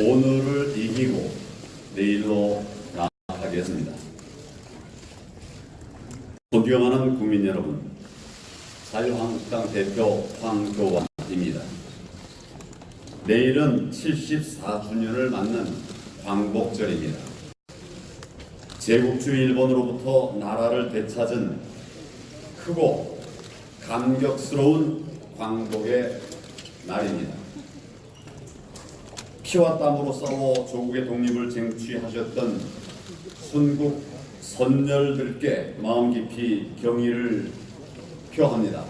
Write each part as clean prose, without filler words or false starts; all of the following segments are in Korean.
오늘을 이기고 내일로 나아가겠습니다. 존경하는 국민 여러분, 자유한국당 대표 황교안입니다. 내일은 74주년을 맞는 광복절입니다. 제국주의 일본으로부터 나라를 되찾은 크고 감격스러운 광복의 날입니다. 피와 땀으로 싸워 조국의 독립을 쟁취하셨던 순국 선열들께 마음 깊이 경의를 표합니다.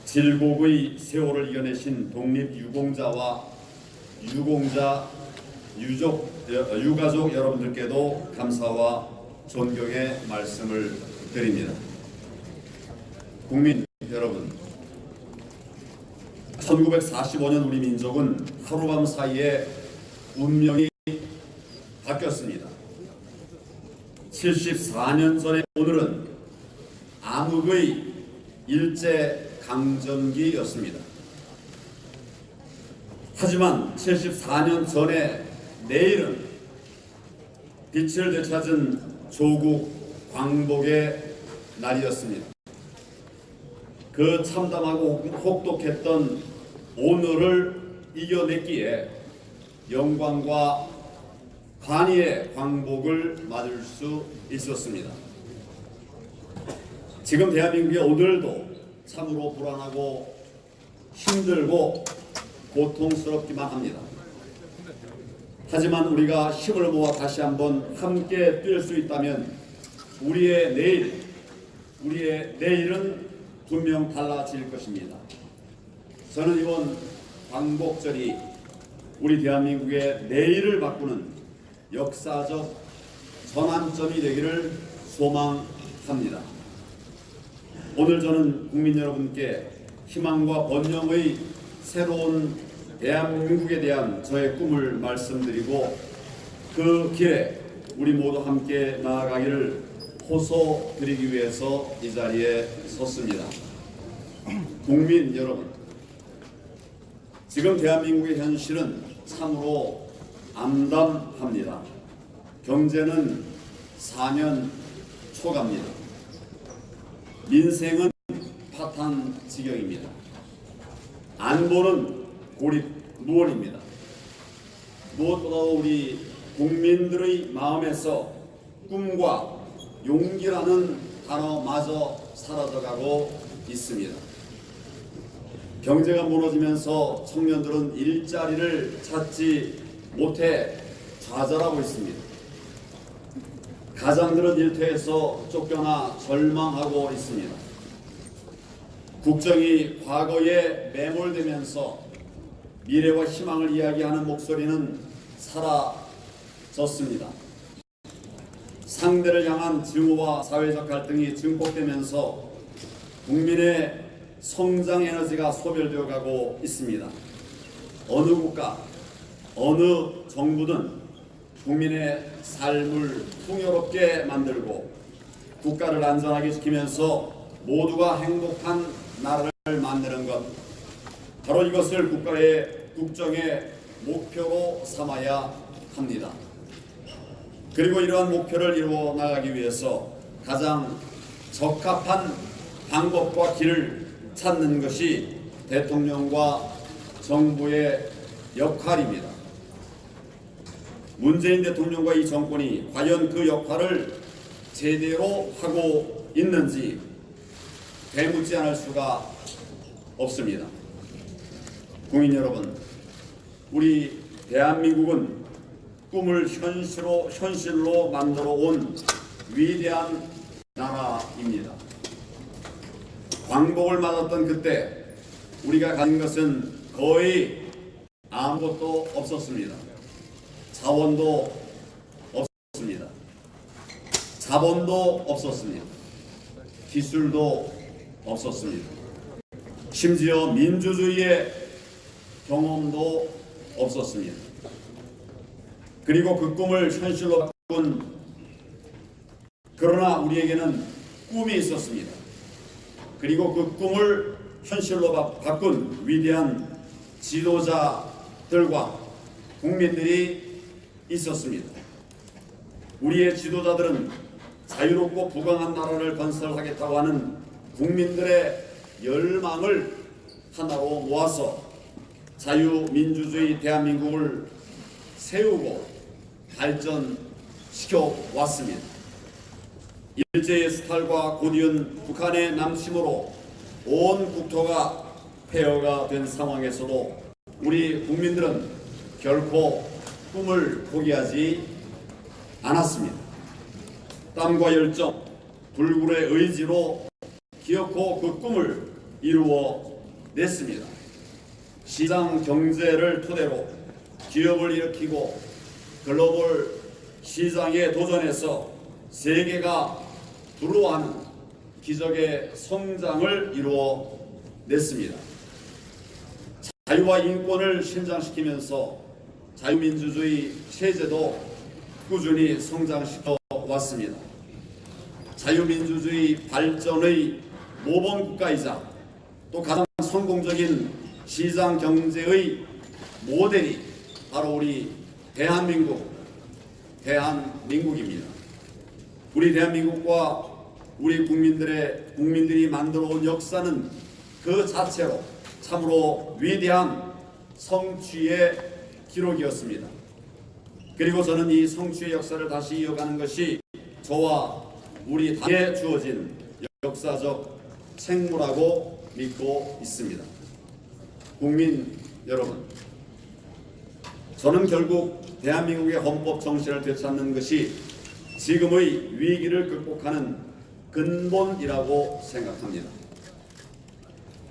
질곡의 세월을 이겨내신 독립유공자와 유가족 여러분들께도 감사와 존경의 말씀을 드립니다. 국민 여러분, 1945년 우리 민족은 하루밤 사이에 운명이 바뀌었습니다. 74년 전의 오늘은 암흑의 일제강점기였습니다. 하지만 74년 전의 내일은 빛을 되찾은 조국 광복의 날이었습니다. 그 참담하고 혹독했던 오늘을 이겨냈기에 영광과 관이의 광복을 맞을 수 있었습니다. 지금 대한민국의 오늘도 참으로 불안하고 힘들고 고통스럽기만 합니다. 하지만 우리가 힘을 모아 다시 한번 함께 뛸 수 있다면 우리의 내일은 분명 달라질 것입니다. 저는 이번 광복절이 우리 대한민국의 내일을 바꾸는 역사적 전환점이 되기를 소망합니다. 오늘 저는 국민 여러분께 희망과 번영의 새로운 대한민국에 대한 저의 꿈을 말씀드리고 그 길에 우리 모두 함께 나아가기를 호소드리기 위해서 이 자리에 섰습니다. 국민 여러분, 지금 대한민국의 현실은 참으로 암담합니다. 경제는 사면 초갑니다. 민생은 파탄 지경입니다. 안보는 고립무원입니다. 무엇보다도 우리 국민들의 마음에서 꿈과 용기라는 단어마저 사라져가고 있습니다. 경제가 무너지면서 청년들은 일자리를 찾지 못해 좌절하고 있습니다. 가장들은 일터에서 쫓겨나 절망하고 있습니다. 국정이 과거에 매몰되면서 미래와 희망을 이야기하는 목소리는 사라졌습니다. 상대를 향한 증오와 사회적 갈등이 증폭되면서 국민의 성장 에너지가 소멸되어 가고 있습니다. 어느 국가, 어느 정부든 국민의 삶을 풍요롭게 만들고 국가를 안전하게 지키면서 모두가 행복한 나라를 만드는 것, 바로 이것을 국정의 목표로 삼아야 합니다. 그리고 이러한 목표를 이루어 나가기 위해서 가장 적합한 방법과 길을 찾는 것이 대통령과 정부의 역할입니다. 문재인 대통령과 이 정권이 과연 그 역할을 제대로 하고 있는지 되묻지 않을 수가 없습니다. 국민 여러분, 우리 대한민국은 꿈을 현실로 만들어 온 위대한 나라입니다. 광복을 맞았던 그때 우리가 가진 것은 거의 아무것도 없었습니다. 자원도 없었습니다. 자본도 없었습니다. 기술도 없었습니다. 심지어 민주주의의 경험도 없었습니다. 그리고 그 꿈을 현실로 바꾼, 그러나 우리에게는 꿈이 있었습니다. 그리고 그 꿈을 현실로 바꾼 위대한 지도자들과 국민들이 있었습니다. 우리의 지도자들은 자유롭고 부강한 나라를 건설하겠다고 하는 국민들의 열망을 하나로 모아서 자유민주주의 대한민국을 세우고 발전시켜 왔습니다. 일제의 수탈과 곧이은 북한의 남침으로 온 국토가 폐허가 된 상황에서도 우리 국민들은 결코 꿈을 포기하지 않았습니다. 땀과 열정, 불굴의 의지로 기어코 그 꿈을 이루어 냈습니다. 시장 경제를 토대로 기업을 일으키고 글로벌 시장에 도전해서 세계가 부러워하는 기적의 성장을 이루어 냈습니다. 자유와 인권을 신장시키면서 자유민주주의 체제도 꾸준히 성장시켜 왔습니다. 자유민주주의 발전의 모범국가이자 또 가장 성공적인 시장 경제의 모델이 바로 우리 대한민국입니다. 우리 대한민국과 우리 국민들이 만들어 온 역사는 그 자체로 참으로 위대한 성취의 기록이었습니다. 그리고 저는 이 성취의 역사를 다시 이어가는 것이 저와 우리 당에 주어진 역사적 책무라고 믿고 있습니다. 국민 여러분, 저는 결국 대한민국의 헌법 정신을 되찾는 것이 지금의 위기를 극복하는 근본이라고 생각합니다.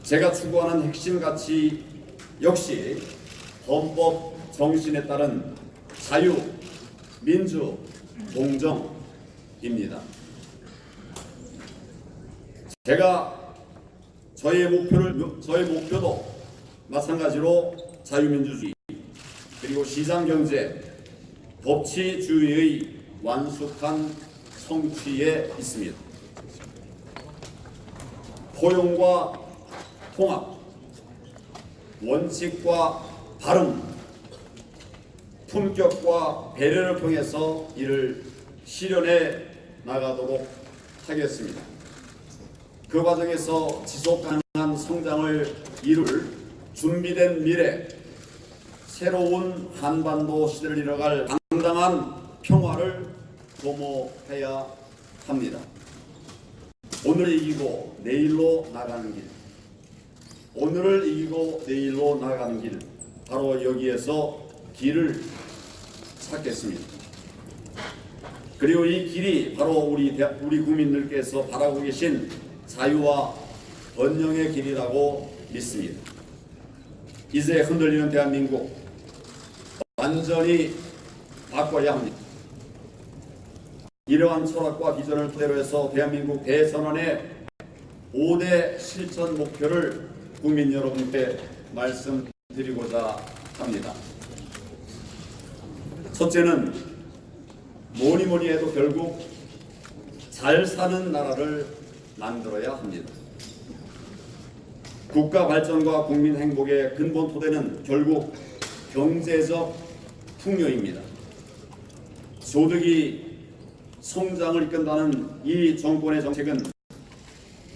제가 추구하는 핵심 가치 역시 헌법 정신에 따른 자유, 민주, 공정입니다. 저의 목표도 마찬가지로 자유민주주의, 그리고 시장경제, 법치주의의 완숙한 성취에 있습니다. 포용과 통합, 원칙과 발음, 품격과 배려를 통해서 이를 실현해 나가도록 하겠습니다. 그 과정에서 지속 가능한 성장을 이룰 준비된 미래, 새로운 한반도 시대를 이뤄갈 당당한 평화를 도모해야 합니다. 오늘 이기고 내일로 나가는 길, 오늘을 이기고 내일로 나가는 길, 바로 여기에서 길을 찾겠습니다. 그리고 이 길이 바로 우리 국민들께서 바라고 계신 자유와 번영의 길이라고 믿습니다. 이제 흔들리는 대한민국 완전히 바꿔야 합니다. 이러한 철학과 비전을 토대로 해서 대한민국 대선언의 5대 실천 목표를 국민 여러분께 말씀드리고자 합니다. 첫째는 뭐니 해도 결국 잘 사는 나라를 만들어야 합니다. 국가 발전과 국민 행복의 근본 토대는 결국 경제적 풍요입니다. 소득이 성장을 이끈다는 이 정권의 정책은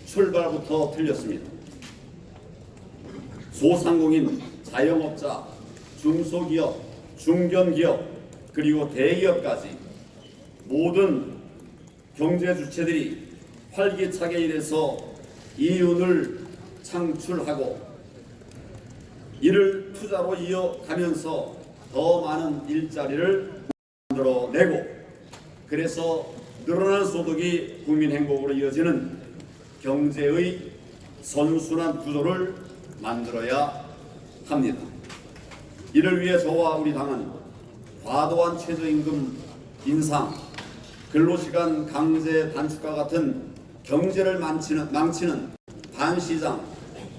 출발부터 틀렸습니다. 소상공인, 자영업자, 중소기업, 중견기업, 그리고 대기업까지 모든 경제 주체들이 활기차게 일해서 이윤을 창출하고 이를 투자로 이어가면서 더 많은 일자리를 만들어내고, 그래서 늘어난 소득이 국민 행복으로 이어지는 경제의 선순환 구조를 만들어야 합니다. 이를 위해 저와 우리 당은 과도한 최저임금 인상, 근로시간 강제 단축과 같은 경제를 망치는 반시장,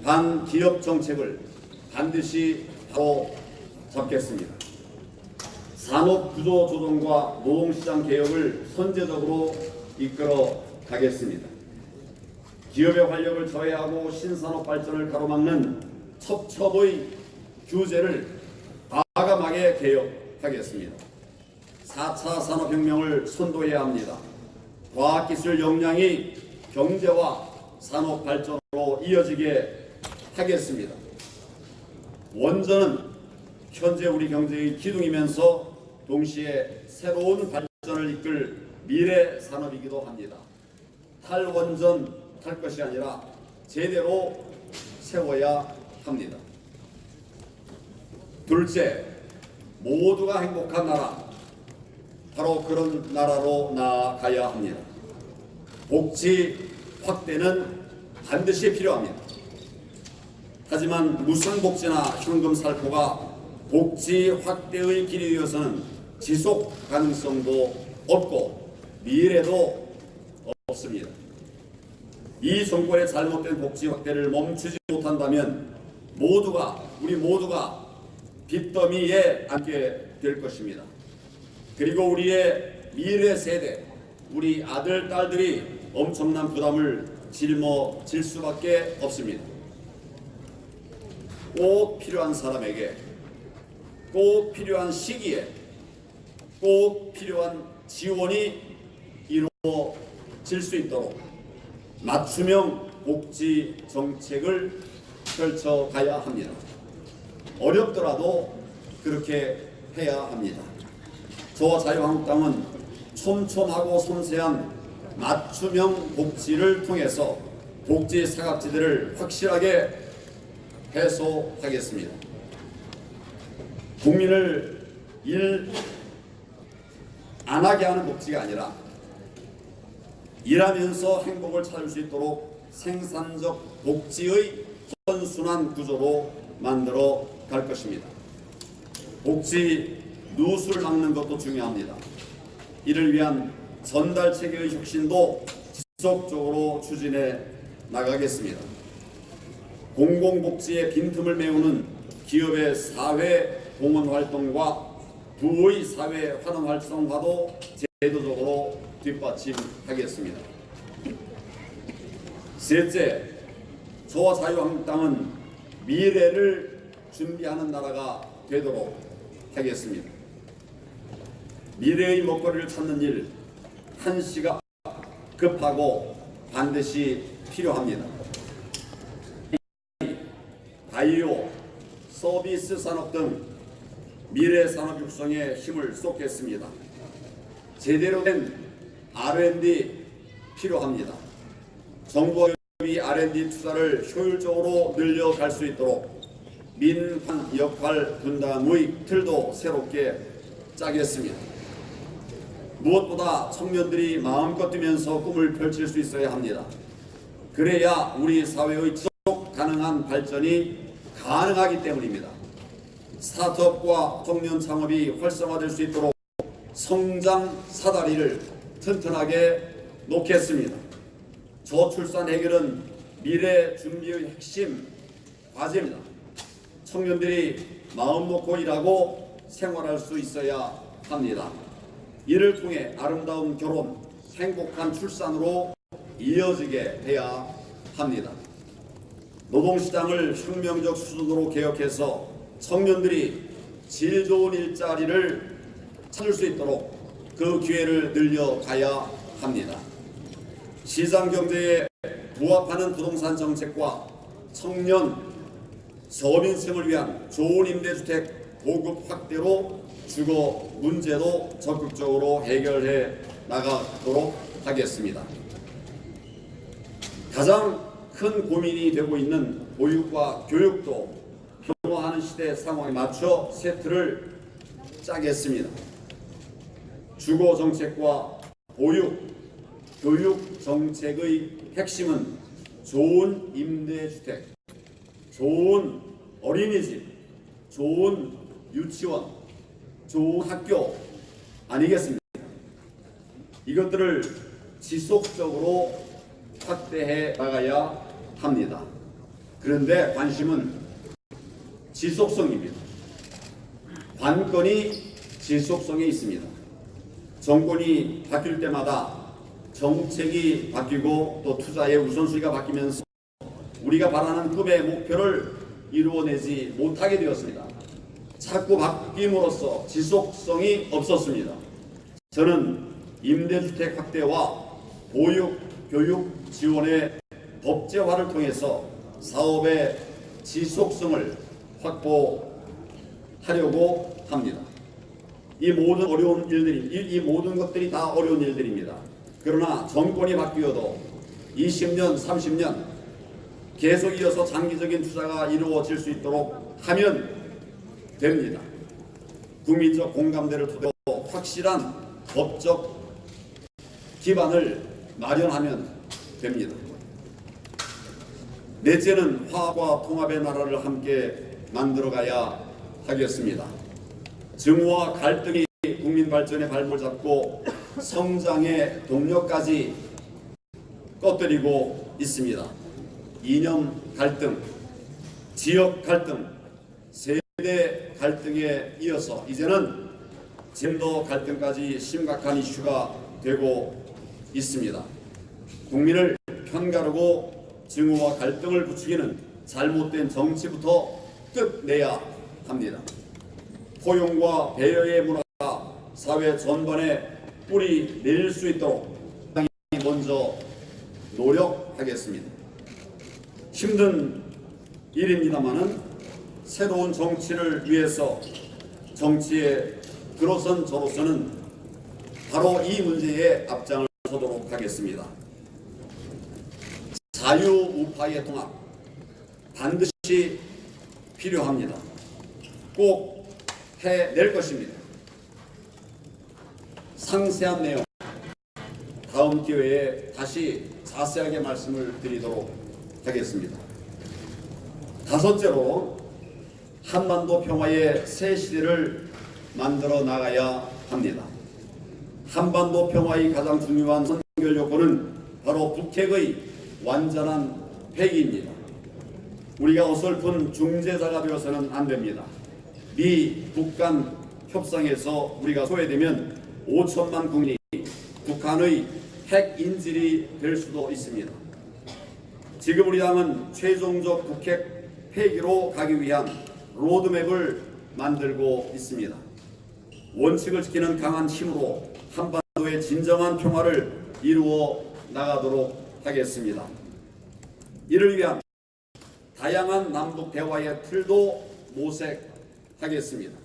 반기업 정책을 반드시 바로 잡겠습니다. 산업구조 조정과 노동시장 개혁을 선제적으로 이끌어 가겠습니다. 기업의 활력을 저해하고 신산업 발전을 가로막는 첩첩의 규제를 과감하게 개혁하겠습니다. 4차 산업혁명을 선도해야 합니다. 과학기술 역량이 경제와 산업 발전으로 이어지게 하겠습니다. 원전은 현재 우리 경제의 기둥이면서 동시에 새로운 발전을 이끌 미래 산업이기도 합니다. 탈원전 탈 것이 아니라 제대로 세워야 합니다. 둘째, 모두가 행복한 나라, 바로 그런 나라로 나아가야 합니다. 복지 확대는 반드시 필요합니다. 하지만 무상복지나 현금 살포가 복지 확대의 길이 되어서는 지속 가능성도 없고 미래도 없습니다. 이 정권의 잘못된 복지 확대를 멈추지 못한다면 우리 모두가 빚더미에 앉게 될 것입니다. 그리고 우리의 미래 세대, 우리 아들, 딸들이 엄청난 부담을 짊어질 수밖에 없습니다. 꼭 필요한 사람에게, 꼭 필요한 시기에, 꼭 필요한 지원이 이루어질 수 있도록 맞춤형 복지 정책을 펼쳐가야 합니다. 어렵더라도 그렇게 해야 합니다. 저와 자유한국당은 촘촘하고 섬세한 맞춤형 복지를 통해서 복지 사각지대를 확실하게 해소하겠습니다. 국민을 일 안 하게 하는 복지가 아니라 일하면서 행복을 찾을 수 있도록 생산적 복지의 선순환 구조로 만들어 갈 것입니다. 복지 누수를 막는 것도 중요합니다. 이를 위한 전달 체계의 혁신도 지속적으로 추진해 나가겠습니다. 공공복지의 빈틈을 메우는 기업의 사회 공헌 활동과 부의 사회 환원 활성화도 제도적으로 뒷받침하겠습니다. 셋째, 저와 자유한국당은 미래를 준비하는 나라가 되도록 하겠습니다. 미래의 먹거리를 찾는 일, 한시가 급하고 반드시 필요합니다. 바이오, 서비스 산업 등 미래 산업 육성에 힘을 쏟겠습니다. 제대로 된 R&D 필요합니다. 정부의 R&D 투자를 효율적으로 늘려갈 수 있도록 민관 역할 분담의 틀도 새롭게 짜겠습니다. 무엇보다 청년들이 마음껏 뛰면서 꿈을 펼칠 수 있어야 합니다. 그래야 우리 사회의 지속 가능한 발전이 가능하기 때문입니다. 스타트업과 청년 창업이 활성화될 수 있도록 성장 사다리를 튼튼하게 놓겠습니다. 저출산 해결은 미래 준비의 핵심 과제입니다. 청년들이 마음 놓고 일하고 생활할 수 있어야 합니다. 이를 통해 아름다운 결혼, 행복한 출산으로 이어지게 해야 합니다. 노동시장을 혁명적 수준으로 개혁해서 청년들이 질 좋은 일자리를 찾을 수 있도록 그 기회를 늘려가야 합니다. 시장경제에 부합하는 부동산 정책과 청년, 서민층을 위한 좋은 임대주택 보급 확대로 주거 문제도 적극적으로 해결해 나가도록 하겠습니다. 가장 큰 고민이 되고 있는 보육과 교육도 변화하는 시대 상황에 맞춰 세트를 짜겠습니다. 주거 정책과 보육, 교육 정책의 핵심은 좋은 임대주택, 좋은 어린이집, 좋은 유치원, 좋은 학교 아니겠습니까? 이것들을 지속적으로 확대해 나가야 합니다. 그런데 관심은 지속성입니다. 관건이 지속성에 있습니다. 정권이 바뀔 때마다 정책이 바뀌고 또 투자의 우선순위가 바뀌면서 우리가 바라는 꿈의 목표를 이루어내지 못하게 되었습니다. 자꾸 바뀜으로써 지속성이 없었습니다. 저는 임대주택 확대와 보육, 교육 지원의 법제화를 통해서 사업의 지속성을 확보하려고 합니다. 이 모든 어려운 일들이, 이 모든 것들이 다 어려운 일들입니다. 그러나 정권이 바뀌어도 20년, 30년 계속 이어서 장기적인 투자가 이루어질 수 있도록 하면 됩니다. 국민적 공감대를 토대로 확실한 법적 기반을 마련하면 됩니다. 넷째는 화합과 통합의 나라를 함께 만들어가야 하겠습니다. 증오와 갈등이 국민 발전의 발목을 잡고 성장의 동력까지 꺼뜨리고 있습니다. 이념 갈등, 지역 갈등, 세대 갈등에 이어서 이제는 젠더 갈등까지 심각한 이슈가 되고 있습니다. 국민을 편가르고 증오와 갈등을 부추기는 잘못된 정치부터 끝내야 합니다. 포용과 배려의 문화가 사회 전반에 뿌리 내릴 수 있도록 먼저 노력하겠습니다. 힘든 일입니다마는 새로운 정치를 위해서 정치에 들어선 저로서는 바로 이 문제에 앞장을 서도록 하겠습니다. 자유우파의 통합 반드시 필요합니다. 꼭 해낼 것입니다. 상세한 내용 다음 기회에 다시 자세하게 말씀을 드리도록 하겠습니다. 다섯째로 한반도 평화의 새 시대를 만들어 나가야 합니다. 한반도 평화의 가장 중요한 선결 요건은 바로 북핵의 완전한 폐기입니다. 우리가 어설픈 중재자가 되어서는 안 됩니다. 미, 북한 협상에서 우리가 소외되면 5천만 국민이 북한의 핵 인질이 될 수도 있습니다. 지금 우리 당은 최종적 북핵 폐기로 가기 위한 로드맵을 만들고 있습니다. 원칙을 지키는 강한 힘으로 한반도의 진정한 평화를 이루어 나가도록 하겠습니다. 이를 위한 다양한 남북 대화의 틀도 모색하겠습니다.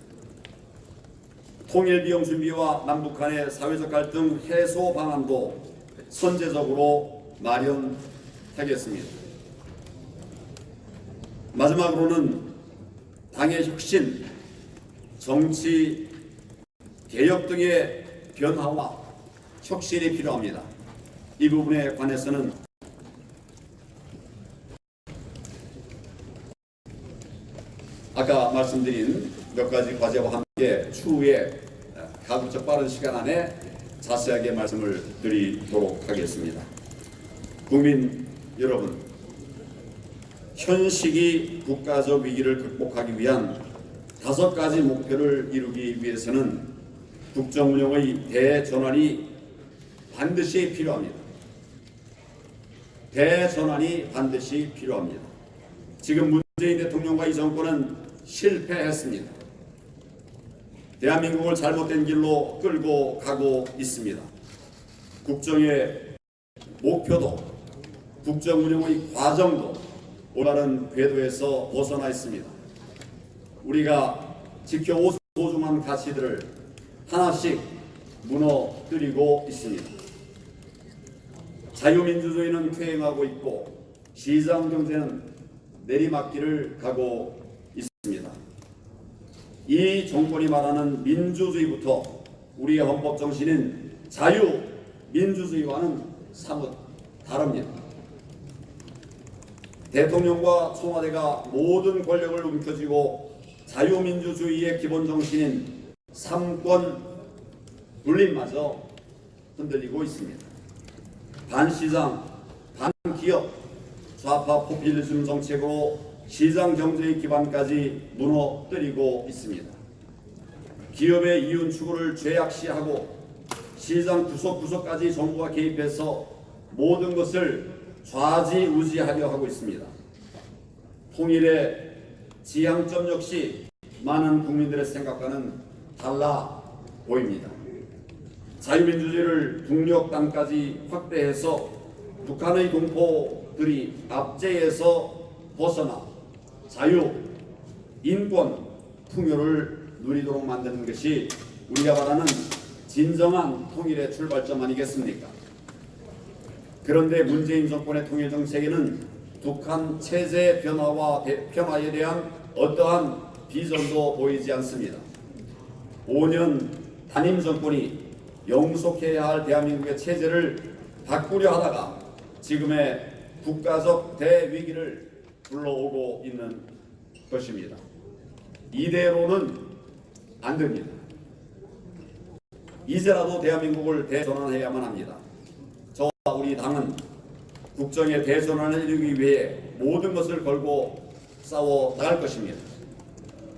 통일 비용 준비와 남북 간의 사회적 갈등 해소 방안도 선제적으로 마련하겠습니다. 마지막으로는 당의 혁신, 정치 개혁 등의 변화와 혁신이 필요합니다. 이 부분에 관해서는 아까 말씀드린 몇 가지 과제와 함께 추후에 가급적 빠른 시간 안에 자세하게 말씀을 드리도록 하겠습니다. 국민 여러분, 현 시기 국가적 위기를 극복하기 위한 5가지 목표를 이루기 위해서는 국정 운영의 대전환이 반드시 필요합니다. 대전환이 반드시 필요합니다. 지금 문재인 대통령과 이 정권은 실패했습니다. 대한민국을 잘못된 길로 끌고 가고 있습니다. 국정의 목표도 국정 운영의 과정도 올바른 궤도에서 벗어나 있습니다. 우리가 지켜온 소중한 가치들을 하나씩 무너뜨리고 있습니다. 자유민주주의는 퇴행하고 있고 시장경제는 내리막길을 가고 있습니다. 이 정권이 말하는 민주주의부터 우리의 헌법 정신인 자유민주주의와는 사뭇 다릅니다. 대통령과 청와대가 모든 권력을 움켜쥐고 자유민주주의의 기본 정신인 삼권 분립마저 흔들리고 있습니다. 반시장, 반기업, 좌파 포퓰리즘 정책으로 시장 경제의 기반까지 무너뜨리고 있습니다. 기업의 이윤 추구를 죄악시하고 시장 구석구석까지 정부가 개입해서 모든 것을 좌지우지하려 하고 있습니다. 통일의 지향점 역시 많은 국민들의 생각과는 달라 보입니다. 자유민주주의를 북녘 땅까지 확대해서 북한의 동포들이 압제에서 벗어나 자유, 인권, 풍요를 누리도록 만드는 것이 우리가 바라는 진정한 통일의 출발점 아니겠습니까? 그런데 문재인 정권의 통일 정책에는 북한 체제 변화에 대한 어떠한 비전도 보이지 않습니다. 5년 단임 정권이 영속해야 할 대한민국의 체제를 바꾸려 하다가 지금의 국가적 대위기를 불러오고 있는 것입니다. 이대로는 안 됩니다. 이제라도 대한민국을 대전환해야만 합니다. 저와 우리 당은 국정의 대전환을 이루기 위해 모든 것을 걸고 싸워 나갈 것입니다.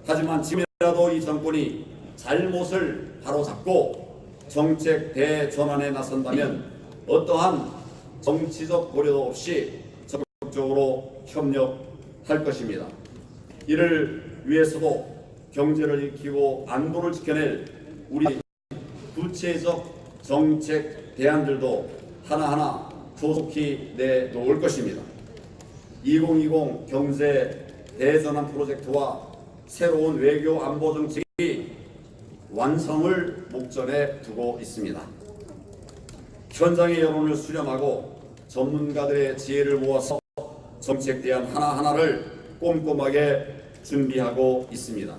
하지만 지금이라도 이 정권이 잘못을 바로잡고 정책 대전환에 나선다면 어떠한 정치적 고려도 없이 적극적으로 협력할 것입니다. 이를 위해서도 경제를 일으키고 안보를 지켜낼 우리 구체적 정책 대안들도 하나하나 조속히 내놓을 것입니다. 2020 경제 대전환 프로젝트와 새로운 외교 안보 정책이 완성을 목전에 두고 있습니다. 현장의 여론을 수렴하고 전문가들의 지혜를 모아서 정책 대안 하나하나를 꼼꼼하게 준비하고 있습니다.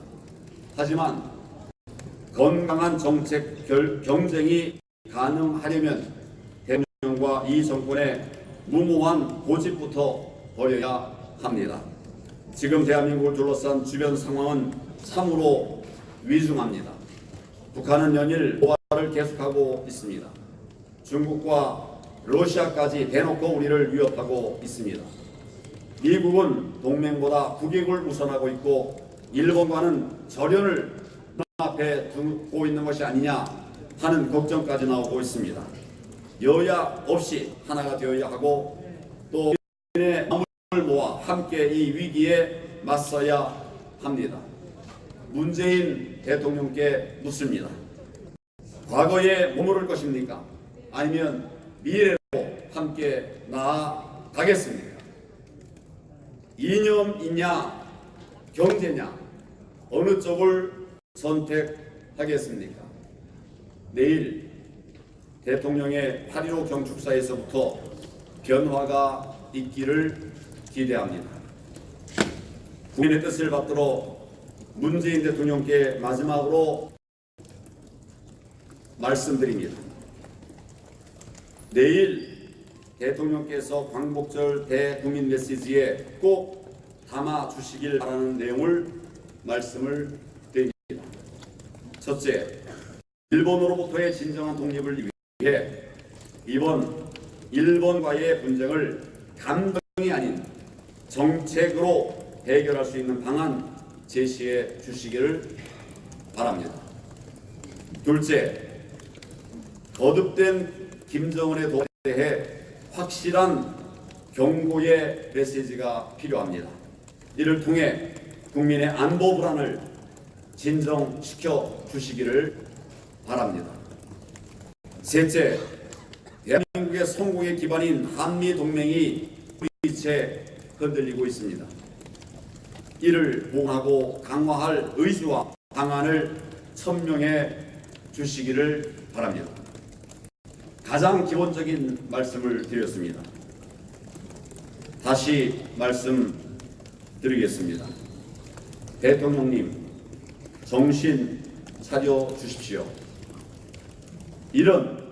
하지만 건강한 정책 경쟁이 가능하려면 대통령과 이 정권의 무모한 고집부터 버려야 합니다. 지금 대한민국을 둘러싼 주변 상황은 참으로 위중합니다. 북한은 연일 도발을 계속하고 있습니다. 중국과 러시아까지 대놓고 우리를 위협하고 있습니다. 미국은 동맹보다 국익을 우선하고 있고 일본과는 절연을 눈앞에 두고 있는 것이 아니냐 하는 걱정까지 나오고 있습니다. 여야 없이 하나가 되어야 하고 또 국민의 마음을 모아 함께 이 위기에 맞서야 합니다. 문재인 대통령께 묻습니다. 과거에 머무를 것입니까? 아니면 미래로 함께 나아가겠습니까? 이념이냐 경제냐 어느 쪽을 선택하겠습니까? 내일 대통령의 8.15 경축사에서부터 변화가 있기를 기대합니다. 국민의 뜻을 받들어 문재인 대통령께 마지막으로 말씀드립니다. 내일 대통령께서 광복절 대국민 메시지에 꼭 담아 주시길 바라는 내용을 말씀을 드립니다. 첫째, 일본으로부터의 진정한 독립을 위해 이번 일본과의 분쟁을 감정이 아닌 정책으로 해결할 수 있는 방안 제시해 주시기를 바랍니다. 둘째, 거듭된 김정은의 도발에 대해 확실한 경고의 메시지가 필요합니다. 이를 통해 국민의 안보 불안을 진정시켜 주시기를 바랍니다. 셋째, 대한민국의 성공의 기반인 한미동맹이 우리채 흔들리고 있습니다. 이를 보호하고 강화할 의지와 방안을 천명해 주시기를 바랍니다. 가장 기본적인 말씀을 드렸습니다. 다시 말씀드리겠습니다. 대통령님, 정신 차려 주십시오. 이런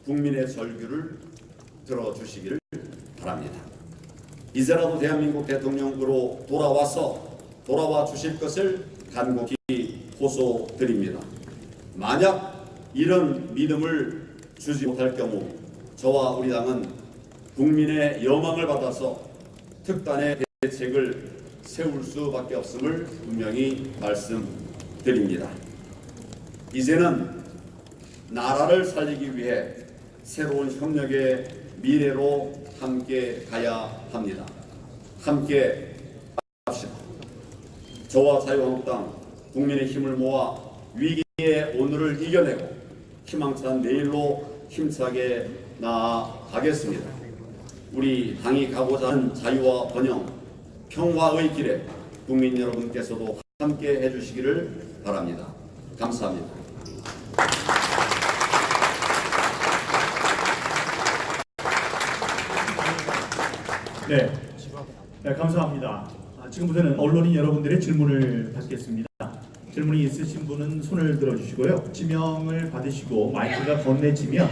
국민의 절규를 들어주시기를 바랍니다. 이제라도 대한민국 대통령으로 돌아와 주실 것을 간곡히 호소드립니다. 만약 이런 믿음을 주지 못할 경우 저와 우리 당은 국민의 여망을 받아서 특단의 대책을 세울 수밖에 없음을 분명히 말씀드립니다. 이제는 나라를 살리기 위해 새로운 협력의 미래로 함께 가야 합니다. 함께 합시다. 저와 자유한국당 국민의 힘을 모아 위기의 오늘을 이겨내고 희망찬 내일로 힘차게 나아가겠습니다. 우리 당이 가고자 하는 자유와 번영, 평화의 길에 국민 여러분께서도 함께 해주시기를 바랍니다. 감사합니다. 네, 감사합니다. 지금부터는 언론인 여러분들의 질문을 받겠습니다. 질문이 있으신 분은 손을 들어주시고요. 지명을 받으시고 마이크가 건네지면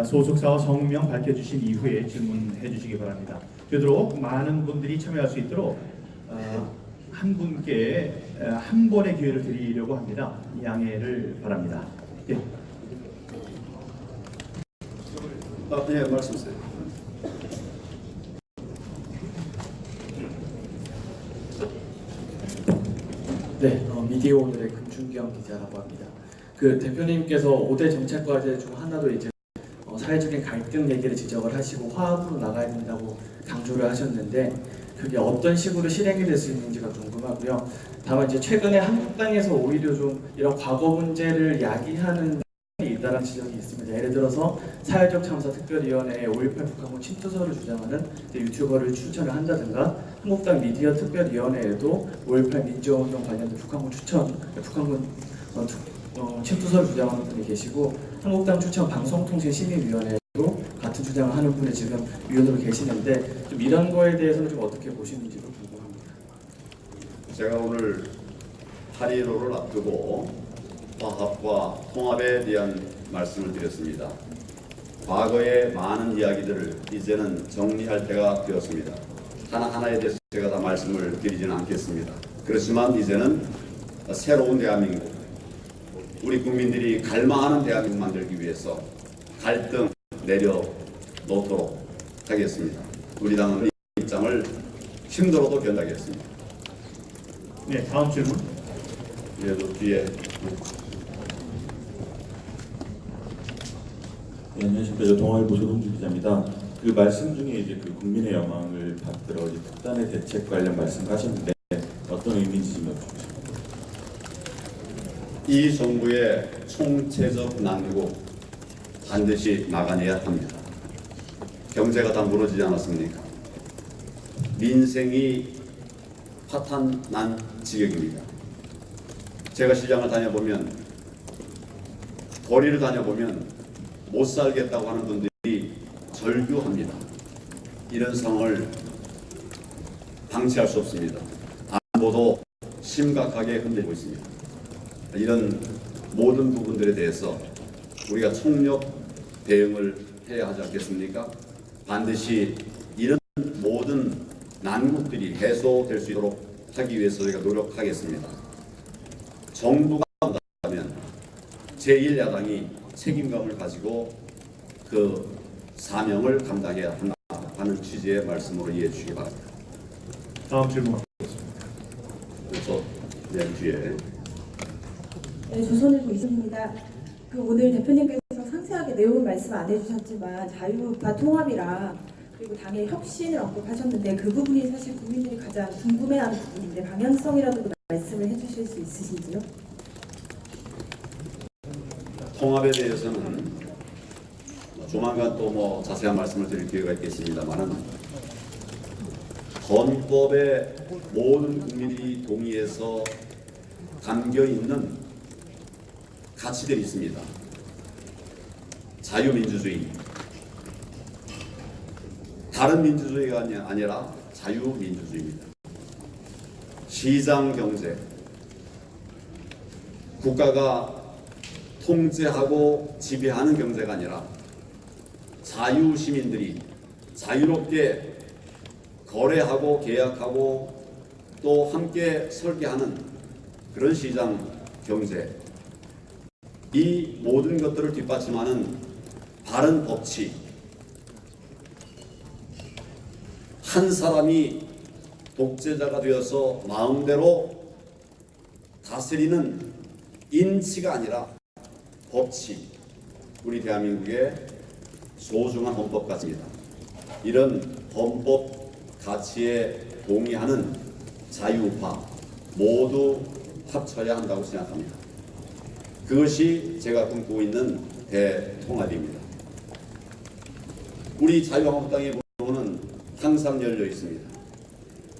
소속사와 성명 밝혀주신 이후에 질문해 주시기 바랍니다. 되도록 많은 분들이 참여할 수 있도록 한 분께 한 번의 기회를 드리려고 합니다. 양해를 바랍니다. 예. 네, 말씀하세요. 네, 미디어 오늘의 금준경 기자라고 합니다. 그 대표님께서 5대 정책 과제 중 하나로 이제 사회적인 갈등 얘기를 지적을 하시고 화합으로 나가야 된다고 강조를 하셨는데 그게 어떤 식으로 실행이 될 수 있는지가 궁금하고요. 다만 이제 최근에 한국당에서 오히려 좀 이런 과거 문제를 야기하는 게 있다는 지적이 있습니다. 예를 들어서 사회적 참사 특별위원회에 5.18 북한군 침투설을 주장하는 유튜버를 추천을 한다든가 한국당 미디어 특별위원회에도 5.18 민주화운동 관련된 북한군 침투설을 주장하는 분이 계시고 한국당 추천 방송통신심의위원회에도 같은 주장을 하는 분이 지금 위원으로 계시는데 좀 이런 거에 대해서는 좀 어떻게 보시는지도 궁금합니다. 제가 오늘 8.15를 앞두고 화합과 통합에 대한 말씀을 드렸습니다. 과거의 많은 이야기들을 이제는 정리할 때가 되었습니다. 하나하나에 대해서 제가 다 말씀을 드리지는 않겠습니다. 그렇지만 이제는 새로운 대한민국, 우리 국민들이 갈망하는 대한민국 만들기 위해서 갈등 내려놓도록 하겠습니다. 우리 당은 이 입장을 힘들어도 견하겠습니다. 네, 다음 질문. 그래도 뒤에. 네, 안녕하십니까. 동아일보 조동주 기자입니다. 그 말씀 중에 이제 그 국민의 영광을 받들어 이제 특단의 대책 관련 말씀하셨는데 어떤 의미인지 좀 여쭤보십시오. 이 정부의 총체적 난국 반드시 막아내야 합니다. 경제가 다 무너지지 않았습니까? 민생이 파탄난 지경입니다. 제가 시장을 다녀보면, 거리를 다녀보면 못 살겠다고 하는 분들이 절규합니다. 이런 상황을 방치할 수 없습니다. 안보도 심각하게 흔들리고 있습니다. 이런 모든 부분들에 대해서 우리가 총력 대응을 해야 하지 않겠습니까? 반드시 이런 모든 난국들이 해소될 수 있도록 하기 위해서 저희가 노력하겠습니다. 정부가 한다면 제1야당이 책임감을 가지고 그 사명을 감당해야 한다 하는 취지의 말씀으로 이해해 주시기 바랍니다. 다음 질문. 그래서 뒤에. 네, 조선일보 이승입니다. 오늘 대표님께서 상세하게 내용은 말씀 안 해주셨지만 자유우파 통합이랑 그리고 당의 혁신을 언급하셨는데 그 부분이 사실 국민들이 가장 궁금해하는 부분인데 방향성이라도 말씀을 해주실 수 있으신지요? 통합에 대해서는 조만간 또 자세한 말씀을 드릴 기회가 있겠습니다만은 헌법에 모든 국민이 동의해서 담겨 있는 가치들이 있습니다. 자유민주주의, 다른 민주주의가 아니라 자유민주주의입니다. 시장경제, 국가가 통제하고 지배하는 경제가 아니라 자유시민들이 자유롭게 거래하고 계약하고 또 함께 설계하는 그런 시장경제, 이 모든 것들을 뒷받침하는 바른 법치, 한 사람이 독재자가 되어서 마음대로 다스리는 인치가 아니라 법치, 우리 대한민국의 소중한 헌법 가치입니다. 이런 헌법 가치에 동의하는 자유우파 모두 합쳐야 한다고 생각합니다. 그것이 제가 꿈꾸고 있는 대통합입니다. 우리 자유한국당의 문은 항상 열려 있습니다.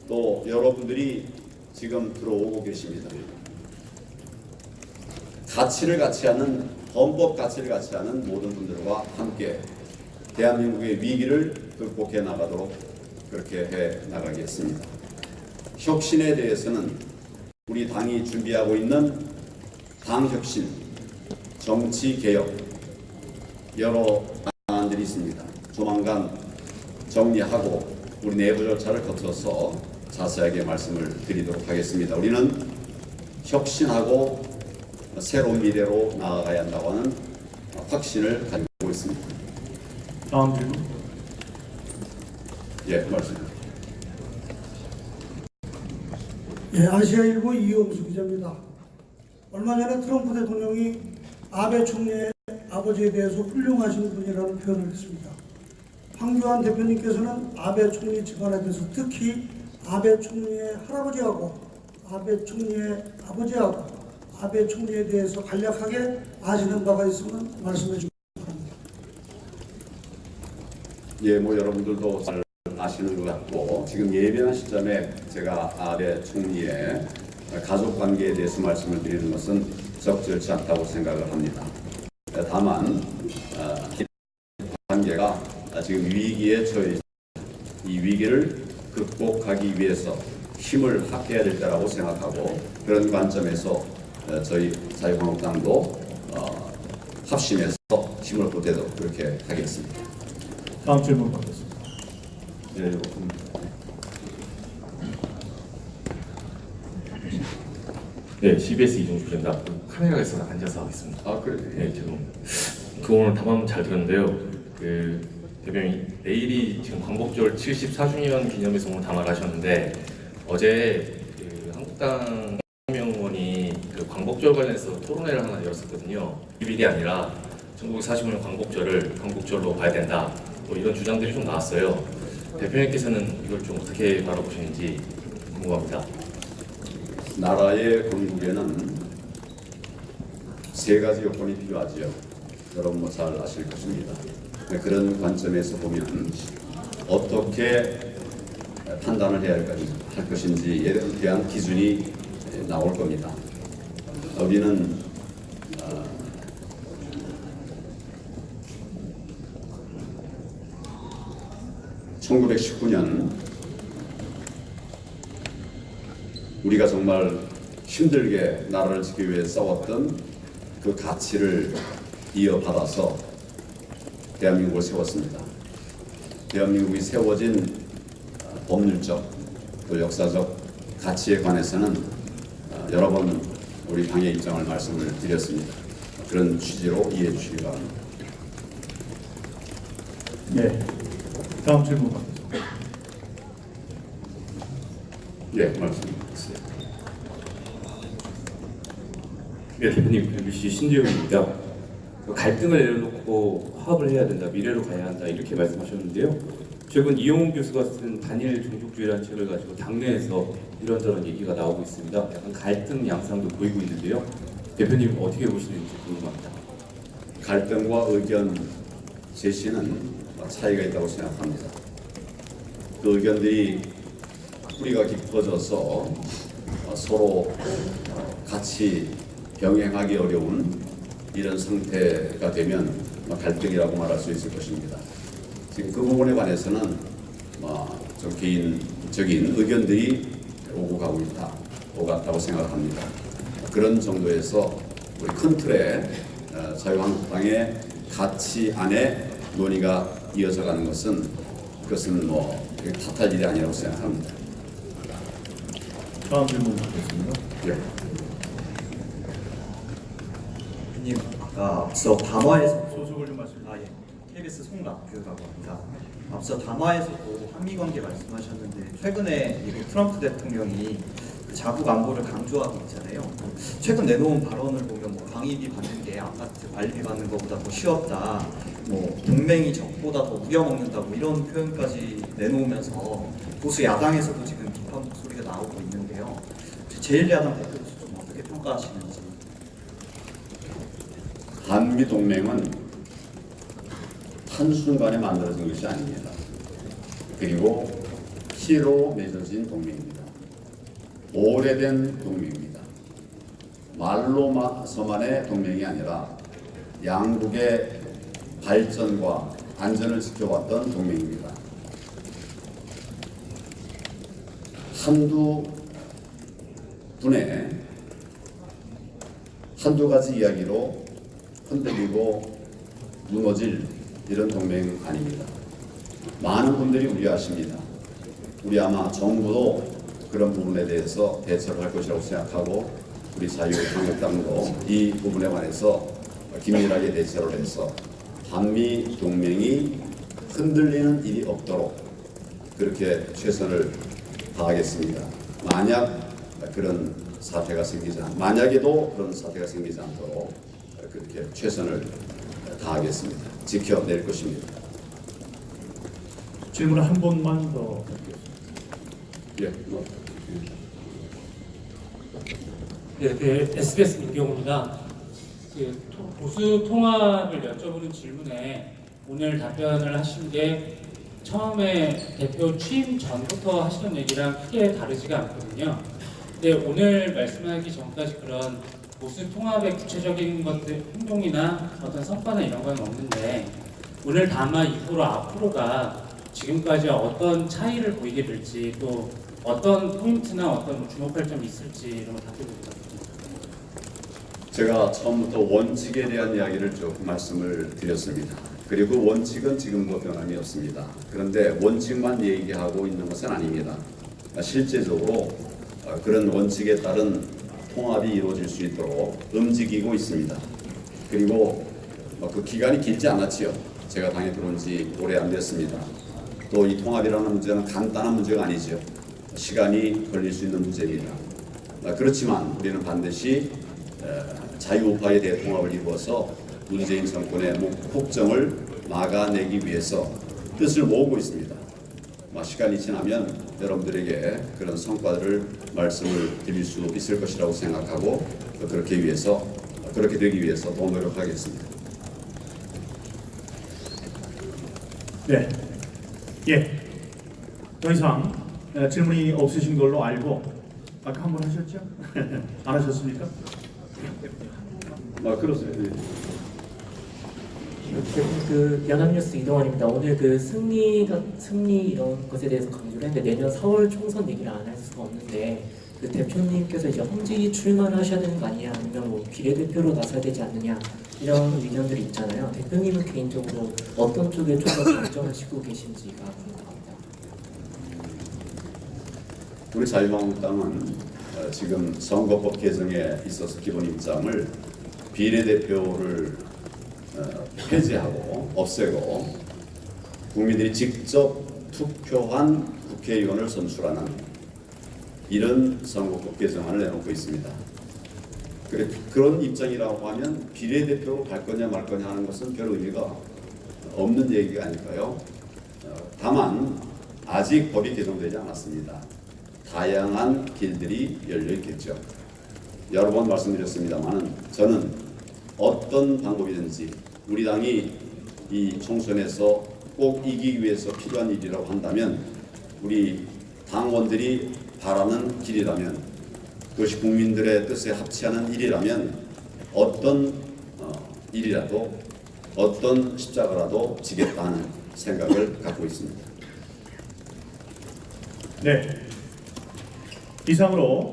또 여러분들이 지금 들어오고 계십니다. 가치를 같이 하는, 헌법 가치를 같이 하는 모든 분들과 함께 대한민국의 위기를 극복해 나가도록 그렇게 해 나가겠습니다. 혁신에 대해서는 우리 당이 준비하고 있는 당혁신, 정치개혁 여러 방안들이 있습니다. 조만간 정리하고 우리 내부 절차를 거쳐서 자세하게 말씀을 드리도록 하겠습니다. 우리는 혁신하고 새로운 미래로 나아가야 한다고 하는 확신을 가지고 있습니다. 다음 질문. 예, 말씀드립니다. 예, 아시아일보 이용수 기자입니다. 얼마 전에 트럼프 대통령이 아베 총리의 아버지에 대해서 훌륭하신 분이라는 표현을 했습니다. 황교안 대표님께서는 아베 총리 집안에 대해서 특히 아베 총리의 할아버지하고 아베 총리의 아버지하고 아베 총리에 대해서 간략하게 아시는 바가 있으면 말씀해 주시기 바랍니다. 예, 뭐 여러분들도 잘 아시는 것 같고 지금 예비한 시점에 제가 아베 총리의 가족 관계에 대해서 말씀을 드리는 것은 적절치 않다고 생각을 합니다. 다만 관계가 지금 위기에 처해 있습니다. 이 위기를 극복하기 위해서 힘을 합해야 될 때라고 생각하고 그런 관점에서 저희 자유한국당도 합심해서 힘을 보태도록 그렇게 하겠습니다. 다음 질문 받겠습니다. 네, 네, CBS 이종수 기자입니다. 카메라에서 앉아서 하겠습니다. 아, 그래. 네, 죄송합니다. 오늘 답안 잘 들었는데요. 대변인 내일이 지금 광복절 74주년 기념해서 오늘 담화를 하셨는데 어제 한국당 명원이 광복절 관련해서 토론회를 하나 열었었거든요. 일이 아니라 1945년 광복절을 광복절로 봐야 된다. 뭐 이런 주장들이 좀 나왔어요. 대표님께서는 이걸 좀 어떻게 바라보시는지 궁금합니다. 나라의 건국에는 세 가지 요건이 필요하지요. 여러분 뭐 잘 아실 것입니다. 그런 관점에서 보면 어떻게 판단을 해야 할 것인지에 대한 기준이 나올 겁니다. 우리는 1919년 우리가 정말 힘들게 나라를 지키기 위해 싸웠던 그 가치를 이어받아서 대한민국을 세웠습니다. 대한민국이 세워진 법률적 또 역사적 가치에 관해서는 여러 번 우리 당의 입장을 말씀을 드렸습니다. 그런 취지로 이해해 주시기 바랍니다. 네. 다음 질문 받겠습니다. 예, 말씀드리겠습니다. 네, 대표님, MBC 신재용입니다. 갈등을 내려놓고 화합을 해야 된다, 미래로 가야 한다 이렇게 말씀하셨는데요. 최근 이용훈 교수가 쓴 단일 종족주의라는 책을 가지고 당내에서 이런저런 얘기가 나오고 있습니다. 약간 갈등 양상도 보이고 있는데요. 대표님 어떻게 보시는지 궁금합니다. 갈등과 의견 제시는 차이가 있다고 생각합니다. 그 의견들이 뿌리가 깊어져서 서로 같이 병행하기 어려운 이런 상태가 되면 갈등이라고 말할 수 있을 것입니다. 지금 그 부분에 관해서는 좀 개인적인 의견들이 오고 가고 있다, 오고 갔다고 생각합니다. 그런 정도에서 우리 큰 틀에 자유한국당의 가치 안에 논의가 이어져 가는 것은 그것은 탓할 일이 아니라고 생각합니다. 다음 질문 받겠습니다. 예. 님, 아까 앞서 담화에서 소속을 좀 말씀해 주세요. 예, KBS 송락규라고 합니다. 앞서 담화에서도 한미 관계 말씀하셨는데 최근에 미국 트럼프 대통령이 그 자국 안보를 강조하고 있잖아요. 최근 내놓은 발언을 보면 방위비 받는 게 아파트 관리비 받는 것보다 더 쉬웠다. 동맹이 적보다 더 우려먹는다. 이런 표현까지 내놓으면서 보수 야당에서도 지금 비판 목소리가 나오고 있는데요. 제1야당 대표로서 좀 어떻게 평가하시는지. 한미 동맹은 한순간에 만들어진 것이 아닙니다. 그리고 피로 맺어진 동맹입니다. 오래된 동맹입니다. 말로서만의 동맹이 아니라 양국의 발전과 안전을 지켜왔던 동맹입니다. 한두 가지 이야기로 흔들리고 무너질 이런 동맹 아닙니다. 많은 분들이 우려하십니다. 우리 아마 정부도 그런 부분에 대해서 대처를 할 것이라고 생각하고 우리 자유한국당도 이 부분에 관해서 긴밀하게 대처를 해서 한미 동맹이 흔들리는 일이 없도록 그렇게 최선을 다하겠습니다. 만약에도 그런 사태가 생기지 않도록 그렇게 최선을 다하겠습니다. 지켜낼 것입니다. 질문 한 번만 더 드리겠습니다. 예, 네, 그 SBS 민경호입니다. 보수 통합을 여쭤보는 질문에 오늘 답변을 하신 게 처음에 대표 취임 전부터 하시던 얘기랑 크게 다르지가 않거든요. 근데 오늘 말씀하기 전까지 그런 보수 통합의 구체적인 것들, 행동이나 어떤 성과나 이런 건 없는데 오늘 담화 이후로 앞으로가 지금까지 어떤 차이를 보이게 될지 또 어떤 포인트나 어떤 주목할 점이 있을지 이런 걸 답변해 부탁드립니다. 제가 처음부터 원칙에 대한 이야기를 쭉 말씀을 드렸습니다. 그리고 원칙은 지금도 변함이 없습니다. 그런데 원칙만 얘기하고 있는 것은 아닙니다. 실제적으로 그런 원칙에 따른 통합이 이루어질 수 있도록 움직이고 있습니다. 그리고 그 기간이 길지 않았지요. 제가 당에 들어온 지 오래 안 됐습니다. 또 이 통합이라는 문제는 간단한 문제가 아니죠. 시간이 걸릴 수 있는 문제입니다. 그렇지만 우리는 반드시 자유우파의 대통합을 이루어서 문재인 정권의 폭정을 막아내기 위해서 뜻을 모으고 있습니다. 시간이 지나면 여러분들에게 그런 성과들을 말씀을 드릴 수 있을 것이라고 생각하고 그렇게 되기 위해서 더 노력하겠습니다. 네, 예. 더 이상 질문이 없으신 걸로 알고 아까 한 번 하셨죠? 안 하셨습니까? 그렇습니다. 그 연합뉴스 이동환입니다. 오늘 그 승리 이런 것에 대해서 강조를 했는데 내년 4월 총선 얘기를 안 할 수가 없는데 그 대표님께서 이제 험지 출마를 하셔야 되는 거 아니냐 아니면 뭐 비례대표로 나서야 되지 않느냐 이런 의견들이 있잖아요. 대표님은 개인적으로 어떤 쪽에 좀 더 강점하시고 계신지가 궁금합니다. 우리 자유한국당은 지금 선거법 개정에 있어서 기본 입장을 비례대표를 폐지하고 없애고 국민들이 직접 투표한 국회의원을 선출하는 이런 선거법 개정안을 내놓고 있습니다. 그런 입장이라고 하면 비례대표로 갈 거냐 말 거냐 하는 것은 별 의미가 없는 얘기가 아닐까요? 다만 아직 법이 개정되지 않았습니다. 다양한 길들이 열려 있겠죠. 여러 번 말씀드렸습니다만 저는 어떤 방법이든지 우리 당이 이 총선에서 꼭 이기기 위해서 필요한 일이라고 한다면 우리 당원들이 바라는 길이라면 그것이 국민들의 뜻에 합치하는 일이라면 어떤 일이라도 어떤 십자가라도 지겠다 하는 생각을 갖고 있습니다. 네. 이상으로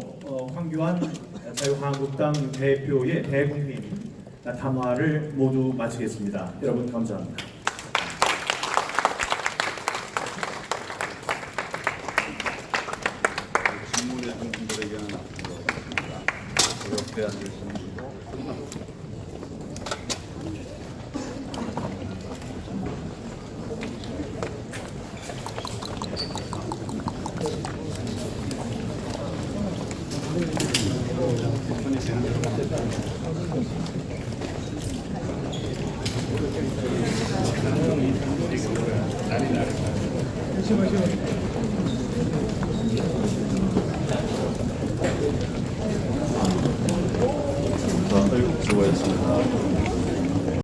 황교안 자유한국당 대표의 대국민 담화를 모두 마치겠습니다. 여러분 감사합니다. 질문에 한 분들에게는 이렇게 앉으시고 거였습니다.